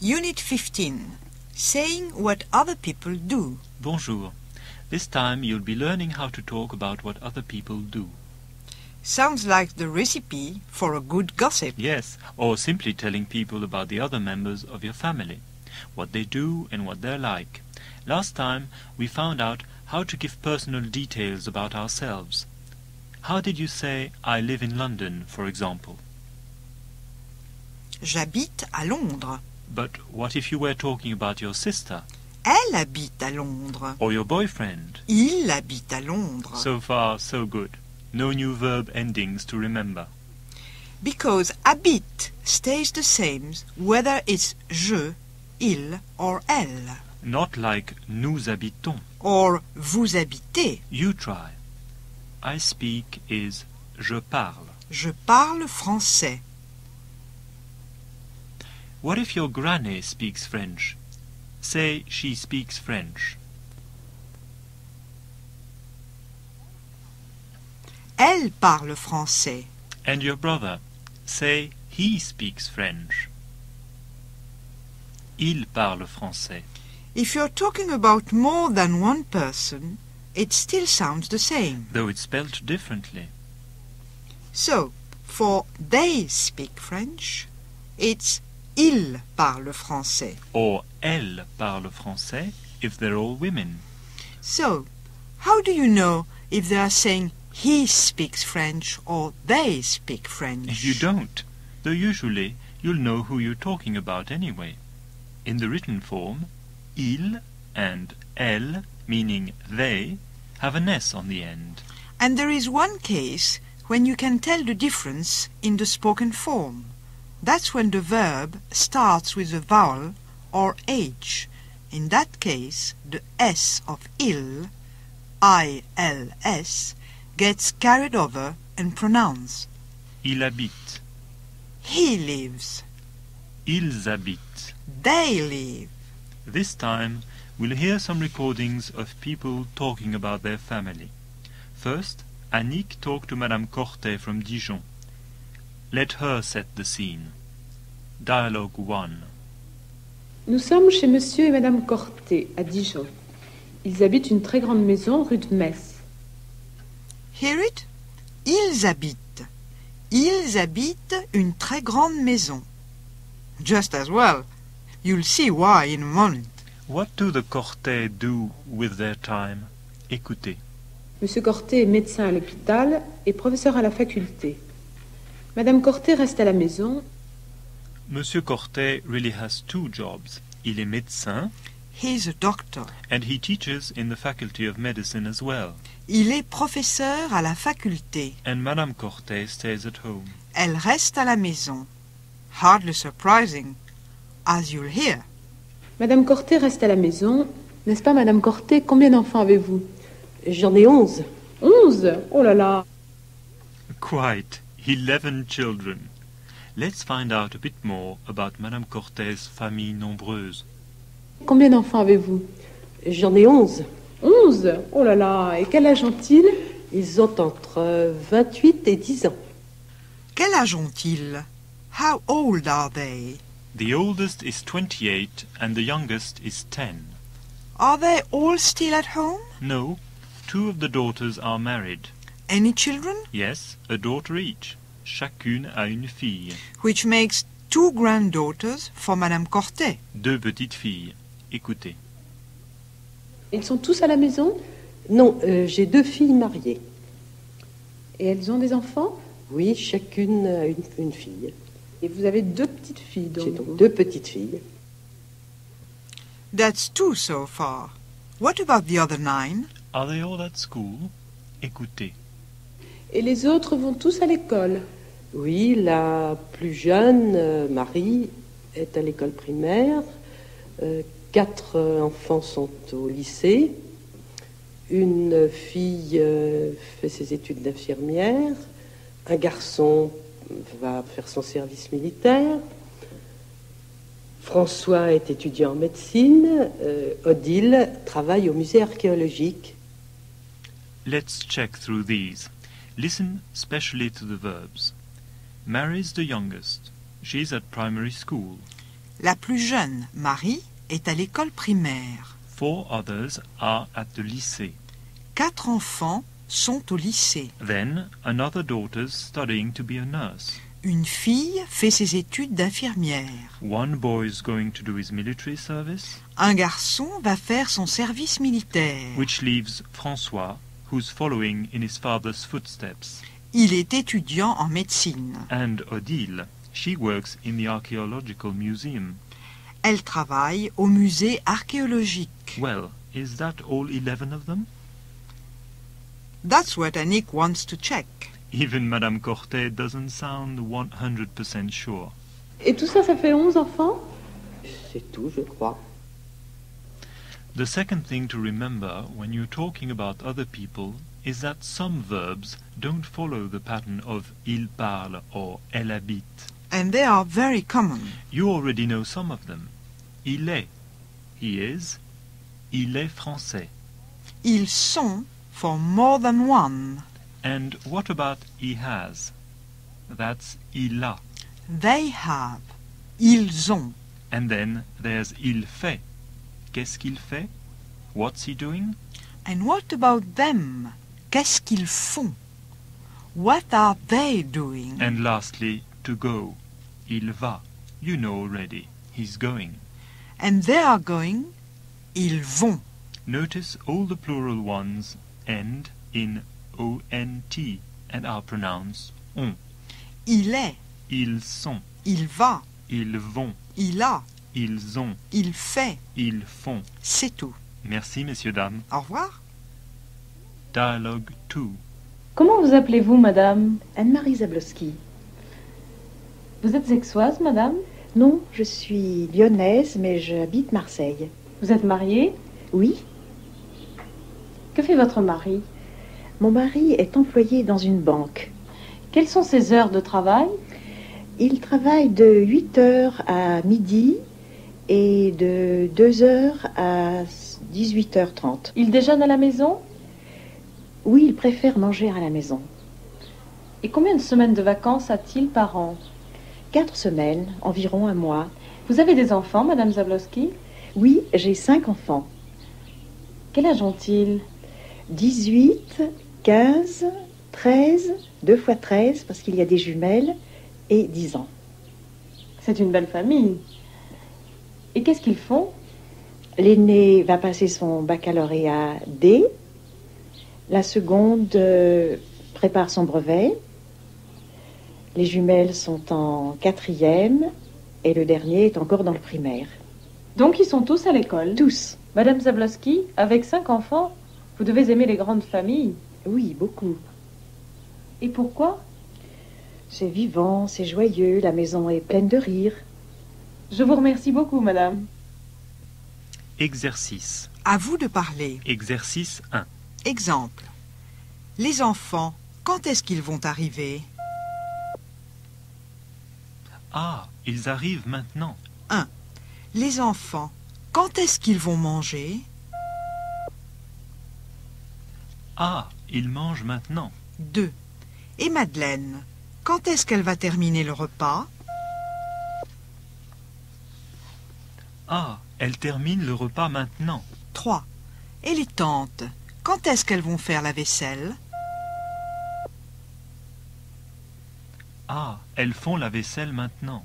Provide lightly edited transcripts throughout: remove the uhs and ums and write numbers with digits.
Unit 15. Saying what other people do. Bonjour. This time you'll be learning how to talk about what other people do. Sounds like the recipe for a good gossip. Yes, or simply telling people about the other members of your family, what they do and what they're like. Last time we found out how to give personal details about ourselves. How did you say, I live in London, for example? J'habite à Londres. But what if you were talking about your sister? Elle habite à Londres. Or your boyfriend? Il habite à Londres. So far, so good. No new verb endings to remember. Because habite stays the same whether it's je, il or elle. Not like nous habitons. Or vous habitez. You try. I speak is je parle. Je parle français. What if your granny speaks French? Say she speaks French. Elle parle français. And your brother? Say he speaks French. Il parle français. If you're talking about more than one person, it still sounds the same. Though it's spelt differently. So, for they speak French, it's ils parlent français. Or elles parlent français if they're all women. So, how do you know if they are saying he speaks French or they speak French? You don't, though usually you'll know who you're talking about anyway. In the written form, il and elles, meaning they, have an S on the end. And there is one case when you can tell the difference in the spoken form. That's when the verb starts with a vowel or H. In that case, the S of il, I-L-S, gets carried over and pronounced. Il habite. He lives. Ils habitent. They live. This time, we'll hear some recordings of people talking about their family. First, Annick talked to Madame Cortet from Dijon. Let her set the scene. Dialogue 1. Nous sommes chez Monsieur et Madame Cortet, à Dijon. Ils habitent une très grande maison rue de Metz. Hear it? Ils habitent. Ils habitent une très grande maison. Just as well. You'll see why in a moment. What do the Cortet do with their time? Écoutez. Monsieur Cortet est médecin à l'hôpital et professeur à la faculté. Madame Cortet reste à la maison. Monsieur Cortet really has two jobs. Il est médecin, He's a doctor. and he teaches in the Faculty of Medicine as well. Il est professeur à la faculté. And Madame Cortet stays at home. Elle reste à la maison. Hardly surprising, as you'll hear. Madame Cortet reste à la maison. N'est-ce pas, Madame Cortet? Combien d'enfants avez-vous? J'en ai 11. 11? Oh là là! Quite. 11 children. Let's find out a bit more about Madame Cortet's famille nombreuse. Combien d'enfants avez-vous? J'en ai 11. 11? Oh là là! Et quel âge ont-ils? Ils ont entre 28 et 10 ans. Quel âge ont-ils? How old are they? The oldest is 28 and the youngest is 10. Are they all still at home? No, 2 of the daughters are married. Any children? Yes, a daughter each. Chacune a une fille. Which makes 2 granddaughters for Madame Cortet. 2 petites filles. Écoutez. Ils sont tous à la maison? Non, j'ai 2 filles mariées. Et elles ont des enfants? Oui, chacune a une fille. Et vous avez 2 petites filles, J'ai donc. donc 2 petites filles. That's 2 so far. What about the other 9? Are they all at school? Écoutez. Et les autres vont tous à l'école? Oui, la plus jeune, Marie, est à l'école primaire. 4 enfants sont au lycée. Une fille fait ses études d'infirmière. Un garçon va faire son service militaire. François est étudiant en médecine. Odile travaille au musée archéologique. Let's check through these. Listen specially to the verbs. Mary's the youngest. She's at primary school. La plus jeune, Marie, est à l'école primaire. 4 others are at the lycée. 4 enfants sont au lycée. Then another daughter's studying to be a nurse. Une fille fait ses études d'infirmière. 1 boy's going to do his military service, Un garçon va faire son service militaire. which leaves François, who's following in his father's footsteps. Il est étudiant en médecine. And Odile, she works in the archaeological museum. Elle travaille au musée archéologique. Well, is that all 11 of them? That's what Annick wants to check. Even Madame Cortet doesn't sound 100% sure. Et tout ça, ça fait 11 enfants? C'est tout, je crois. The second thing to remember when you're talking about other people is that some verbs don't follow the pattern of il parle or elle habite. And they are very common. You already know some of them. Il est, he is. Il est français. Ils sont for more than one. And what about he has? That's il a. They have. Ils ont. And then there's il fait. Qu'est-ce qu'il fait? What's he doing? And what about them? Qu'est-ce qu'ils font? What are they doing? And lastly, to go. Il va. You know already. He's going. And they are going. Ils vont. Notice all the plural ones end in ont and are pronounced on. Il est. Ils sont. Il va. Ils vont. Il a. Ils ont. Il fait. Ils font. C'est tout. Merci, messieurs, dames. Au revoir. Dialogue 2. Comment vous appelez-vous, madame? Anne-Marie Zablowski. Vous êtes aixoise, madame? Non, je suis lyonnaise, mais j'habite Marseille. Vous êtes mariée? Oui, Que fait votre mari? mon mari est employé dans une banque. Quelles sont ses heures de travail? Il travaille de 8 heures à midi et de 2 heures à 18h30. Il déjeune à la maison? Oui, il préfère manger à la maison. Et combien de semaines de vacances a-t-il par an? 4 semaines, environ un mois. Vous avez des enfants, madame Zablowski? Oui, j'ai 5 enfants. Quel âge ont-ils? 18, 15, 13, 2 fois 13 parce qu'il y a des jumelles, et 10 ans. C'est une belle famille. Et qu'est-ce qu'ils font? L'aîné va passer son baccalauréat D. La seconde prépare son brevet. Les jumelles sont en 4e et le dernier est encore dans le primaire. Donc ils sont tous à l'école? Tous. Madame Zablowski, avec 5 enfants, vous devez aimer les grandes familles. Oui, beaucoup. Et pourquoi? C'est vivant, c'est joyeux, la maison est pleine de rire. Je vous remercie beaucoup, madame. Exercice. À vous de parler. Exercice 1. Exemple. Les enfants, quand est-ce qu'ils vont arriver? Ah, ils arrivent maintenant. 1. Les enfants, quand est-ce qu'ils vont manger? Ah, ils mangent maintenant. 2. Et Madeleine, quand est-ce qu'elle va terminer le repas? Ah, elle termine le repas maintenant. 3. Et les tantes, quand est-ce qu'elles vont faire la vaisselle? Ah, elles font la vaisselle maintenant.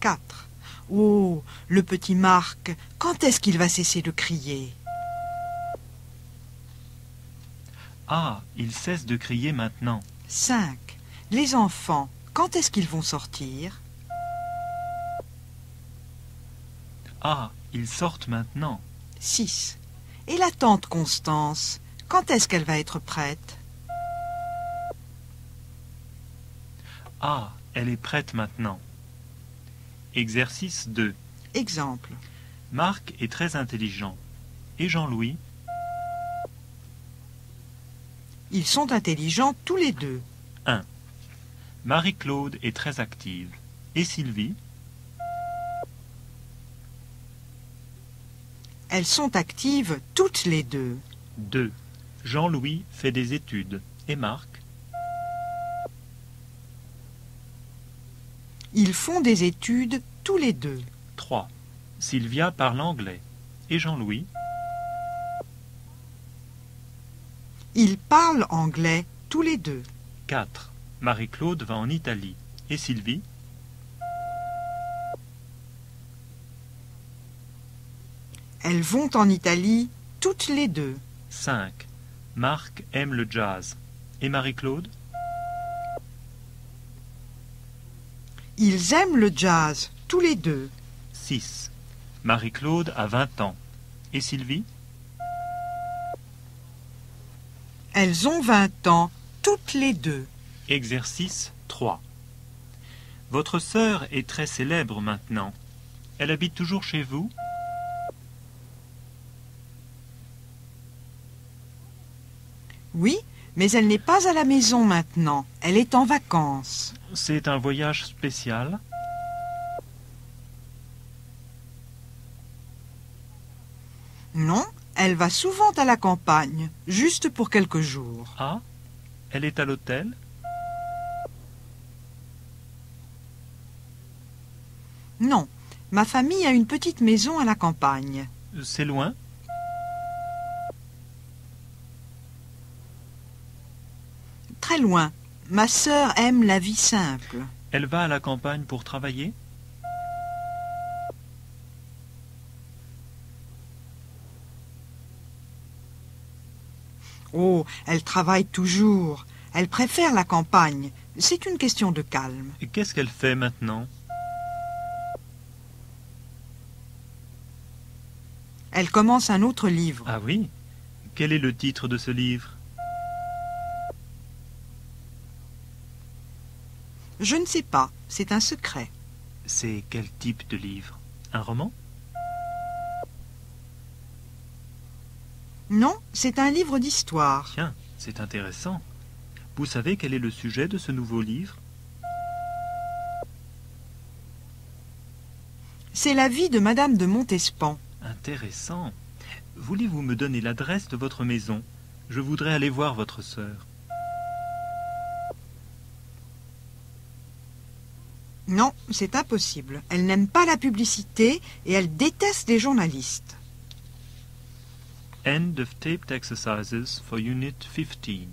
4. Oh, le petit Marc, quand est-ce qu'il va cesser de crier? Ah, il cesse de crier maintenant. 5. Les enfants, quand est-ce qu'ils vont sortir? Ah, ils sortent maintenant. 6. Et la tante Constance, quand est-ce qu'elle va être prête? Ah, elle est prête maintenant. Exercice 2. Exemple. Marc est très intelligent. Et Jean-Louis? Ils sont intelligents tous les deux. 1. Marie-Claude est très active. Et Sylvie? Elles sont actives toutes les deux. 2. Jean-Louis fait des études. Et Marc? Ils font des études tous les deux. 3. Sylvia parle anglais. Et Jean-Louis? Ils parlent anglais tous les deux. 4. Marie-Claude va en Italie. Et Sylvie? Elles vont en Italie toutes les deux. 5. Marc aime le jazz. Et Marie-Claude? Ils aiment le jazz tous les deux. 6. Marie-Claude a 20 ans. Et Sylvie? Elles ont 20 ans toutes les deux. Exercice 3. Votre sœur est très célèbre maintenant. Elle habite toujours chez vous? Oui, mais elle n'est pas à la maison maintenant. Elle est en vacances. C'est un voyage spécial? Non, elle va souvent à la campagne, juste pour quelques jours. Ah, elle est à l'hôtel? Non, ma famille a une petite maison à la campagne. C'est loin? Très loin. Ma sœur aime la vie simple. Elle va à la campagne pour travailler? Oh, elle travaille toujours. Elle préfère la campagne. C'est une question de calme. Et qu'est-ce qu'elle fait maintenant? Elle commence un autre livre. Ah oui? Quel est le titre de ce livre? Je ne sais pas, c'est un secret. C'est quel type de livre? Un roman? Non, c'est un livre d'histoire. Tiens, c'est intéressant. Vous savez quel est le sujet de ce nouveau livre? C'est la vie de Madame de Montespan. Intéressant. Voulez-vous me donner l'adresse de votre maison? Je voudrais aller voir votre sœur. Non, c'est impossible. Elle n'aime pas la publicité et elle déteste les journalistes. End of taped exercises for Unit 15.